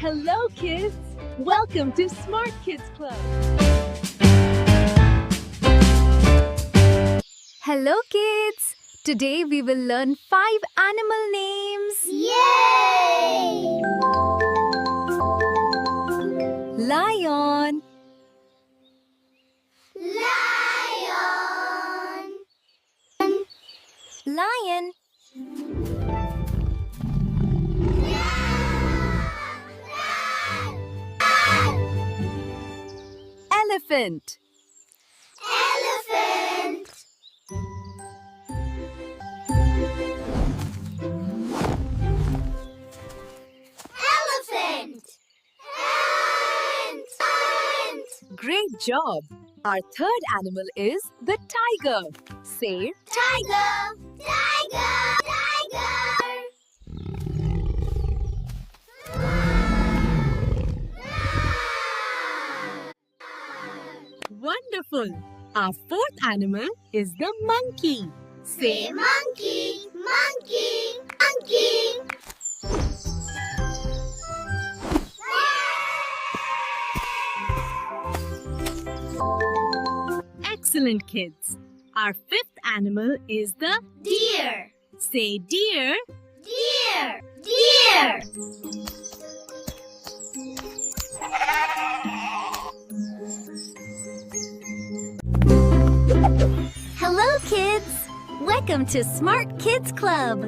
Hello, kids! Welcome to Smart Kids Club. Hello, kids! Today we will learn 5 animal names. Yay! Lion, Lion. lion, elephant, Elephant. Elephant. Ant. Great job! Our third animal is the tiger. Say, Tiger. Tiger. Tiger. wonderful! Our fourth animal is the monkey. Say monkey. Monkey. Monkey. Excellent, kids. Our fifth animal is the Deer. say deer. Deer. Deer. Hello, kids! Welcome to Smart Kids Club.